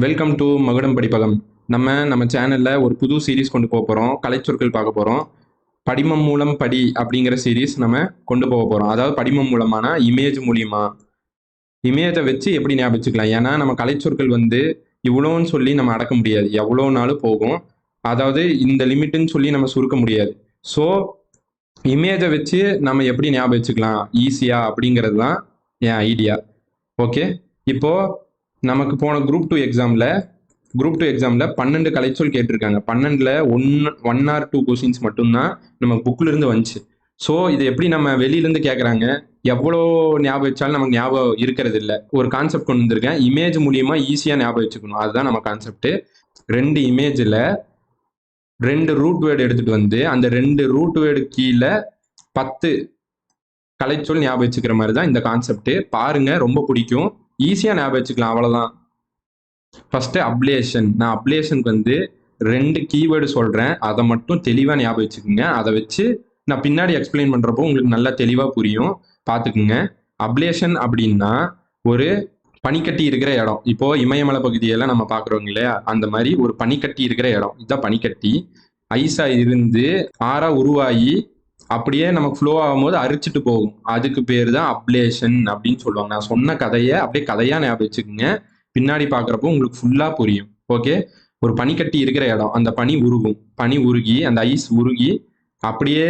Welcome to மகுடம் படிப்பகம். நம்ம சேனலில் ஒரு புது சீரீஸ் கொண்டு போக போகிறோம். கலைச்சொற்கள் பார்க்க போகிறோம். படிமம் மூலம் படி அப்படிங்கிற சீரீஸ் நம்ம கொண்டு போக போகிறோம். அதாவது படிமம் மூலமான இமேஜ் மூலியமா இமேஜை வச்சு எப்படி ஞாபகம் வச்சுக்கலாம். ஏன்னா நம்ம கலைச்சொற்கள் இவ்வளோன்னு சொல்லி நம்ம அடக்க முடியாது, எவ்வளோ நாளும் போகும். அதாவது இந்த லிமிட்டுன்னு சொல்லி நம்ம சுருக்க முடியாது. ஸோ இமேஜை வச்சு நம்ம எப்படி ஞாபகம் வச்சுக்கலாம் ஈஸியாக அப்படிங்கிறது தான் என் ஐடியா. ஓகே, இப்போது நமக்கு போன குரூப் 2 எக்ஸாமில் 12 கலைச்சொல் கேட்டிருக்காங்க. 12ல் ஒன் ஆர் 2 கொஸ்டின்ஸ் மட்டும்தான் நம்ம புக்கில் இருந்து வந்துச்சு. ஸோ இது எப்படி நம்ம வெளியிலேருந்து கேட்குறாங்க, எவ்வளோ ஞாபகம் வச்சாலும் நமக்கு ஞாபகம் இருக்கிறது இல்லை. ஒரு கான்செப்ட் கொண்டு வந்திருக்கேன், இமேஜ் மூலியமாக ஈஸியாக ஞாபகம் வச்சுக்கணும். அதுதான் நம்ம கான்செப்ட். 2 இமேஜில் 2 ரூட் வேர்டு எடுத்துகிட்டு வந்து அந்த 2 ரூட் வேர்டு கீழே 10 கலைச்சொல் ஞாபகம் வச்சுக்கிற மாதிரி தான் இந்த கான்செப்ட். பாருங்க, ரொம்ப பிடிக்கும், ஈஸியாக ஞாபகம் வச்சுக்கலாம், அவ்வளோதான். First ablation. நான் அப்ளேஷனுக்கு 2 கீவேர்டு சொல்கிறேன், அதை மட்டும் தெளிவாக ஞாபகம் வச்சுக்கோங்க. அதை வச்சு நான் பின்னாடி எக்ஸ்பிளைன் பண்ணுறப்போ உங்களுக்கு நல்லா தெளிவாக புரியும், பார்த்துக்குங்க. அப்ளேஷன் அப்படின்னா ஒரு பனிக்கட்டி இருக்கிற இடம். இப்போ இமயமலை பகுதியெல்லாம் நம்ம பார்க்குறோங்க இல்லையா, அந்த மாதிரி ஒரு பனிக்கட்டி இருக்கிற இடம். இதுதான் பனிக்கட்டி. ஐஸாக இருந்து ஆறாக உருவாகி அப்படியே நமக்கு ஃப்ளோ ஆகும்போது அரிச்சிட்டு போகும். அதுக்கு பேர் தான் அப்ளேஷன் அப்படின்னு சொல்லுவாங்க. நான் சொன்ன கதையை அப்படியே கதையாக ஞாபகம் வச்சுக்கோங்க, பின்னாடி பார்க்குறப்போ உங்களுக்கு ஃபுல்லாக புரியும். ஓகே, ஒரு பனிக்கட்டி இருக்கிற இடம், அந்த பனி உருகும். பனி உருகி அந்த ஐஸ் உருகி அப்படியே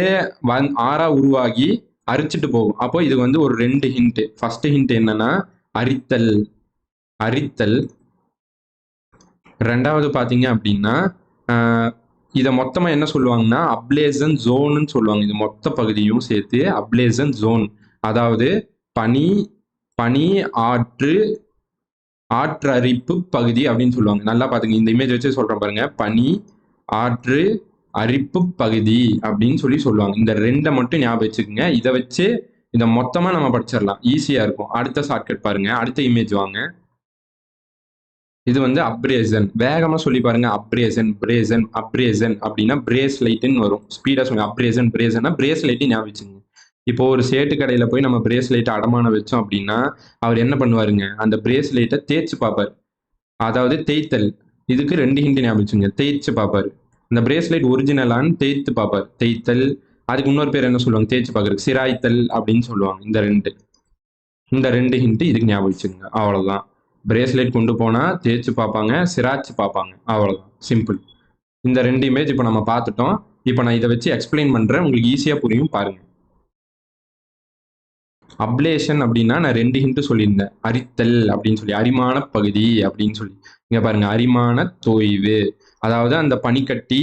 ஆறா உருவாகி அரிச்சிட்டு போகும். அப்போ இது ஒரு 2 ஹிண்ட். ஃபர்ஸ்ட் ஹிண்ட் என்னன்னா அரித்தல். அரித்தல். ரெண்டாவது பார்த்தீங்க அப்படின்னா இதை மொத்தமாக என்ன சொல்லுவாங்கன்னா அப்ளேசன் ஜோன்னு சொல்லுவாங்க. இது மொத்த பகுதியும் சேர்த்து அப்ளேசன் ஜோன். அதாவது பனி பனி ஆற்று ஆற்றரிப்பு பகுதி அப்படின்னு சொல்லுவாங்க. நல்லா பார்த்துங்க, இந்த இமேஜ் வச்சு சொல்கிறேன் பாருங்க. பனி ஆற்று அரிப்பு பகுதி அப்படின்னு சொல்லுவாங்க. இந்த 2 மட்டும் ஞாபகம் வச்சுக்கோங்க. இதை வச்சு இதை மொத்தமாக நம்ம படிச்சிடலாம், ஈஸியாக இருக்கும். அடுத்த ஷார்ட்கட் பாருங்க, அடுத்த இமேஜ் வாங்க. இது அப்ரேசன். வேகமாக சொல்லி பாருங்க. அப்ரேசன், பிரேசன், அப்ரேசன் அப்படின்னா பிரேஸ்லைட்டுன்னு வரும். ஸ்பீடாக சொல்லுங்க. அப்ரேசன், பிரேசன்னா பிரேஸ்லைட்டு ஞாபகம் வச்சுங்க. இப்போ ஒரு சேட்டு கடையில் போய் நம்ம பிரேஸ்லைட்டை அடமானம் வச்சோம் அப்படின்னா அவர் என்ன பண்ணுவாருங்க, அந்த பிரேஸ்லைட்டை தேய்ச்சி பார்ப்பார். அதாவது தேய்த்தல். இதுக்கு 2 ஹிண்ட் ஞாபகம் வச்சுங்க. தேய்ச்சி பார்ப்பார். இந்த பிரேஸ்லைட் ஒரிஜினலான்னு தேய்த்து பார்ப்பார். தேய்த்தல். அதுக்கு இன்னொரு பேர் என்ன சொல்லுவாங்க, தேய்ச்சி பார்க்கறது, சிராய்த்தல் அப்படின்னு சொல்லுவாங்க. இந்த ரெண்டு ஹிண்ட் இதுக்கு ஞாபகம் வச்சுங்க, அவ்வளோதான். பிரேஸ்லைட் கொண்டு போனால் தேய்ச்சி பார்ப்பாங்க, சிராய்ச்சி பார்ப்பாங்க, அவ்வளோதான், சிம்பிள். இந்த 2 இமேஜ் இப்போ நம்ம பார்த்துட்டோம். இப்போ நான் இதை வச்சு எக்ஸ்பிளைன் பண்ணுறேன், உங்களுக்கு ஈஸியாக புரியும், பாருங்க. அப்ளேஷன் அப்படின்னா நான் 2 ஹிண்ட் சொல்லியிருந்தேன். அரித்தல் அப்படின்னு சொல்லி, அரிமான பகுதி அப்படின்னு சொல்லி. இங்க பாருங்க, அரிமான தோய்வு. அதாவது அந்த பனிக்கட்டி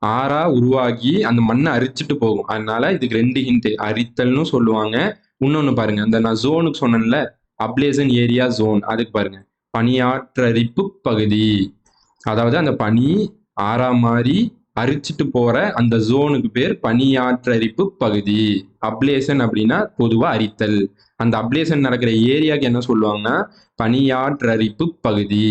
ஆறா உருவாகி அந்த மண்ணை அரிச்சிட்டு போகும். அதனால இதுக்கு 2 ஹிண்ட். அரித்தல்னு சொல்லுவாங்க. இன்னொன்னு பாருங்க, அந்த நான் ஜோனுக்கு சொன்னேன்ல, அப்ளேஷன் ஏரியா ஜோன், அதுக்கு பாருங்க பனியாற்றரிப்பு பகுதி. அதாவது அந்த பனி ஆறா மாதிரி அரிச்சிட்டு போற அந்த ஜோனுக்கு பேர் பனியாற்றரிப்பு பகுதி. அப்ளேஷன் அப்படின்னா பொதுவா அரித்தல். அந்த அப்ளேஷன் நடக்கிற ஏரியாவுக்கு என்ன சொல்லுவாங்கன்னா பனியாற்றரிப்பு பகுதி.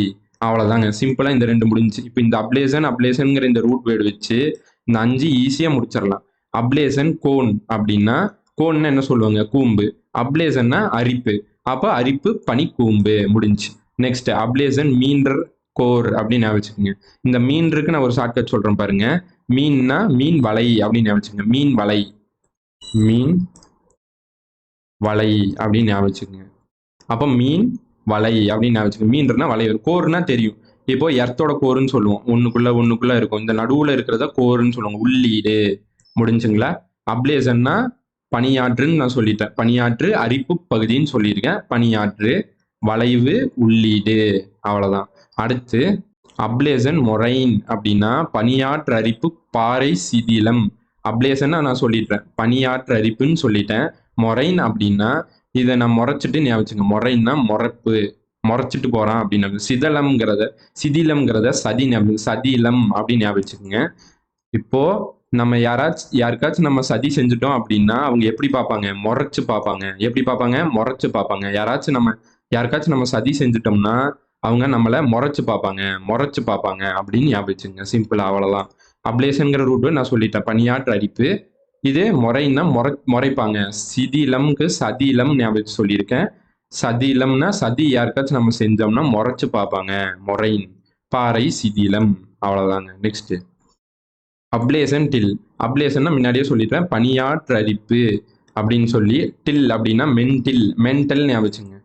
அவ்வளவுதாங்க, சிம்பிளா இந்த 2 முடிஞ்சு. இப்போ இந்த அப்ளேஷன்ங்கிற இந்த ரூட் வேர்டு வச்சு இந்த 5 ஈஸியா முடிச்சிடலாம். அப்ளேஷன் கோன் அப்படின்னா, கோன்னா என்ன சொல்லுவாங்க, கூம்பு. அப்ளேஷன்னா அரிப்பு, அப்ப அரிப்பு பனி கூம்பு, முடிஞ்சு. நெக்ஸ்ட் அப்ளேஷன் மீண்டர் கோர் அப்படின்னு வச்சுக்கோங்க. இந்த மீன்ருக்கு நான் ஒரு ஷார்ட்கட் சொல்றேன் பாருங்க. மீன்னா மீன் வலை அப்படின்னு வச்சுக்கோங்க. மீன் வலை, மீன் வலை அப்படின்னு வச்சுக்கோங்க. அப்ப மீன் வலை அப்படின்னு வச்சுக்கோங்க. மீன்றனா வலை, கோர்னா தெரியும். இப்போ எர்த்தோட கோருன்னு சொல்லுவோம், ஒண்ணுக்குள்ள இருக்கும். இந்த நடுவுல இருக்கிறத கோருன்னு சொல்லுவாங்க, உள்ளீடு. முடிஞ்சுங்களா? அப்ளேஷன்னா பனியாற்றுன்னு நான் சொல்லிட்டேன். பனியாற்று அரிப்பு பகுதின்னு சொல்லியிருக்கேன். பனியாற்று வளைவு உள்ளீடு, அவ்வளவுதான். அடுத்து அப்ளேஷன் மொரைன் அப்படின்னா பனியாற்று அரிப்பு பாறை சிதிலம். அப்ளேஷன் நான் சொல்லிட்டேன், பனியாற்று அரிப்புன்னு சொல்லிட்டேன். மொரைன் அப்படின்னா இதை நான் முறைச்சிட்டு ஞாபகம். மொரைன்னா முறைப்பு, முறைச்சிட்டு போறான் அப்படின்னு. சிதிலம்ங்கிறத சதி சதிலம் அப்படின்னு ஞாபகம். இப்போ நம்ம யாருக்காச்சும் நம்ம சதி செஞ்சுட்டோம் அப்படின்னா அவங்க எப்படி பார்ப்பாங்க, முறைச்சு பார்ப்பாங்க. எப்படி பார்ப்பாங்க, முறைச்சு பார்ப்பாங்க. யாருக்காச்சும் நம்ம சதி செஞ்சுட்டோம்னா அவங்க நம்மளை முறைச்சு பார்ப்பாங்க அப்படின்னு ஞாபகம். சிம்பிள், அவ்வளவுதான். அப்ளேஷன்ங்கிற ரூட் நான் சொல்லிட்டேன், பனியாற்று அரிப்பு. இது முறைன்னா முறைப்பாங்க. சிதிலம்க்கு சதிலம் ஞாபகம் சொல்லியிருக்கேன். சதிலம்னா சதி யாருக்காச்சும் நம்ம செஞ்சோம்னா முறைச்சு பார்ப்பாங்க. மொறைன். பாறை சிதிலம். அவ்வளவுதாங்க. நெக்ஸ்ட். அப்ளேசன் டில். அப்ளேசன்னா முன்னாடியே சொல்லிட்டேன். பணியாற்றரிப்பு அப்படின்னு சொல்லி, டில் அப்படின்னா மென்டில். மென்டல் ஞாபகம் வச்சுங்க.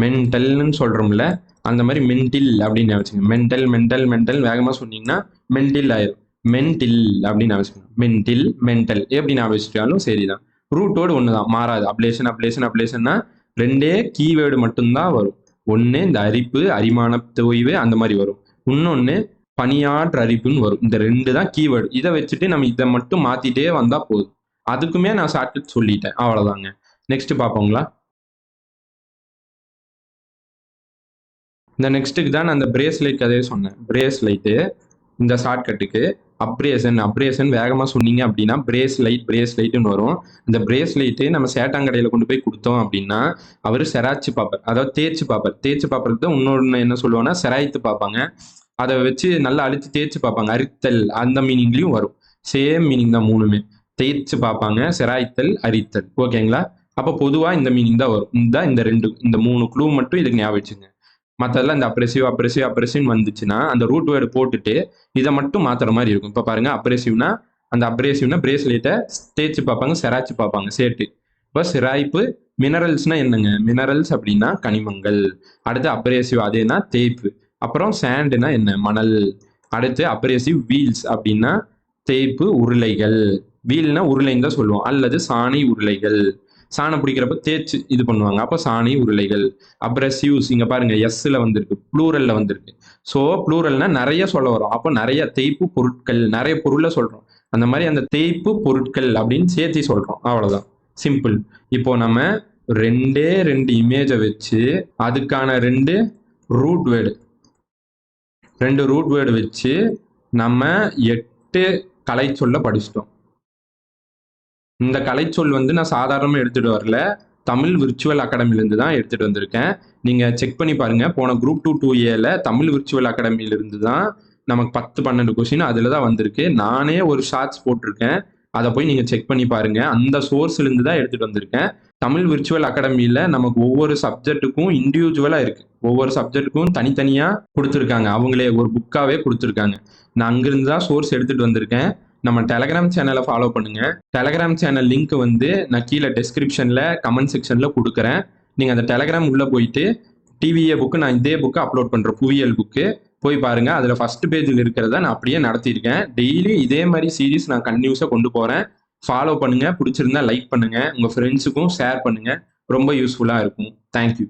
மென்டல்னு சொல்றோம்ல, அந்த மாதிரி மென்டில் அப்படின்னு ஞாபகம் வச்சுங்க. மென்டல் மென்டல் மென்டல் வேகமா சொன்னீங்கன்னா மென்டில் ஆயிரும். மென்டில் அப்படின்னு ஞாபகம் வச்சுக்கோங்க. மென்டில் மென்டல் எப்படி ஞாபகம் வச்சுட்டாலும் சரிதான். ரூட்டோடு ஒண்ணுதான், மாறாது. அப்ளேஷன் அப்ளேஷன் அப்ளேஷன்னா ரெண்டே கீவேர்டு மட்டும்தான் வரும். ஒண்ணு இந்த அரிப்பு, அரிமான தொய்வு அந்த மாதிரி வரும். இன்னொன்னு பணியாற்று அரிப்புன்னு வரும். இந்த ரெண்டு தான் கீவேர்டு. இதை வச்சுட்டு நம்ம இதை மட்டும் மாத்திட்டே வந்தா போதும். அதுக்குமே நான் ஷார்ட்கட் சொல்லிட்டேன். அவ்வளவுதாங்க. நெக்ஸ்ட் பாப்போங்களா? இந்த நெக்ஸ்ட்டுக்கு தான் நான் அந்த பிரேஸ்லைட் கதையை சொன்னேன். பிரேஸ்லைட்டு இந்த ஷார்ட்கட்டுக்கு அப்ரேஷன் அப்ரேஷன் வேகமாக சொன்னீங்க அப்படின்னா பிரேஸ்லைட்னு வரும். இந்த பிரேஸ்லைட்டு நம்ம சேட்டாங்கடையில் கொண்டு போய் கொடுத்தோம் அப்படின்னா அவர் செராய்ச்சி பார்ப்பார், அதாவது தேய்ச்சி பார்ப்பார். தேய்ச்சி பார்ப்பறது தான் இன்னொன்று என்ன சொல்லுவாங்கன்னா செராய்த்து பார்ப்பாங்க. அதை வச்சு நல்லா அழுத்தி தேய்ச்சி பார்ப்பாங்க. அரித்தல் அந்த மீனிங்லையும் வரும். சேம் மீனிங் தான் மூணுமே. தேய்ச்சி பார்ப்பாங்க, செராய்த்தல், அரித்தல். ஓகேங்களா? அப்போ பொதுவாக இந்த மீனிங் தான் வரும். இந்த மூணு க்ளூ மட்டும் இதுக்கு ஞாபகம் வச்சுங்க. மற்றதெல்லாம் இந்த அப்ரெசிவ்னு வந்துச்சுன்னா அந்த ரூட் வேர்டு போட்டுட்டு இதை மட்டும் மாத்துற மாதிரி இருக்கும். இப்போ பாருங்க, அப்ரேசிவ்னா பிரேஸ்லெட்டை தேய்ச்சி பார்ப்பாங்க, செராய்ச்சி பார்ப்பாங்க சேர்த்து. இப்போ சிராய்ப்பு. மினரல்ஸ்னா என்னங்க? மினரல்ஸ் அப்படின்னா கனிமங்கள். அடுத்து அப்ரேசிவ் அதேனா தேய்ப்பு. அப்புறம் சாண்டுனா என்ன? மணல். அடுத்து அப்ரேசிவ் வீல்ஸ் அப்படின்னா தேய்ப்பு உருளைகள். வீல்னா உருளைன்னு தான் சொல்லுவோம், அல்லது சாணி உருளைகள். சாணம் பிடிக்கிறப்ப தேய்ச்சி இது பண்ணுவாங்க, அப்போ சாணி உருளைகள். அப்ரசிவ்ஸ் இங்க பாருங்க, எஸ்ல வந்திருக்கு, ப்ளூரல்ல வந்திருக்கு. ஸோ ப்ளூரல்னா நிறைய சொல்ல வரும். அப்போ நிறைய தேய்ப்பு பொருட்கள், நிறைய பொருளை சொல்றோம். அந்த மாதிரி அந்த தேய்ப்பு பொருட்கள் அப்படின்னு சேர்த்து சொல்றோம். அவ்வளவுதான், சிம்பிள். இப்போ நம்ம ரெண்டு இமேஜை வச்சு அதுக்கான ரூட் வேர்டு வச்சு நம்ம 8 கலை சொல்ல படிச்சிட்டோம். இந்த கலைச்சொல் நான் சாதாரணமாக எடுத்துட்டு வரல, தமிழ் விர்ச்சுவல் அகாடமிலேருந்து தான் எடுத்துட்டு வந்திருக்கேன். நீங்க செக் பண்ணி பாருங்க. போன குரூப் 2 2Aல தமிழ் விர்ச்சுவல் அகாடமியிலிருந்து தான் நமக்கு 10 12 கொஸ்டின் அதில் தான் வந்திருக்கு. நானே ஒரு ஷார்ட்ஸ் போட்டிருக்கேன், அதை போய் நீங்க செக் பண்ணி பாருங்க. அந்த சோர்ஸ்லேருந்து தான் எடுத்துட்டு வந்திருக்கேன். தமிழ் விர்ச்சுவல் அகாடமியில் நமக்கு ஒவ்வொரு சப்ஜெக்ட்டுக்கும் இண்டிவிஜுவலாக இருக்கு. ஒவ்வொரு சப்ஜெக்ட்டுக்கும் தனித்தனியாக கொடுத்துருக்காங்க. அவங்களே ஒரு புக்காவே கொடுத்துருக்காங்க. நான் அங்கிருந்து தான் சோர்ஸ் எடுத்துட்டு வந்திருக்கேன். நம்ம டெலகிராம் சேனலை ஃபாலோ பண்ணுங்க. டெலகிராம் சேனல் லிங்க் நான் கீழே டெஸ்கிரிப்ஷன்ல கமெண்ட் செக்ஷன்ல கொடுக்குறேன். நீங்க அந்த டெலகிராம் உள்ள போயிட்டு டிவிஏ புக்கு, நான் இதே புக்கு அப்லோட் பண்றேன், புவியியல் புக்கு. போய் பாருங்க. அதுல ஃபர்ஸ்ட் பேஜில் இருக்கிறத நான் அப்படியே நடத்தியிருக்கேன். டெய்லி இதே மாதிரி சீரீஸ் நான் கண்டினியூஸா கொண்டு போறேன். ஃபாலோ பண்ணுங்க. பிடிச்சிருந்தா லைக் பண்ணுங்க. உங்க ஃப்ரெண்ட்ஸுக்கும் ஷேர் பண்ணுங்க. ரொம்ப யூஸ்ஃபுல்லா இருக்கும். தேங்க்யூ.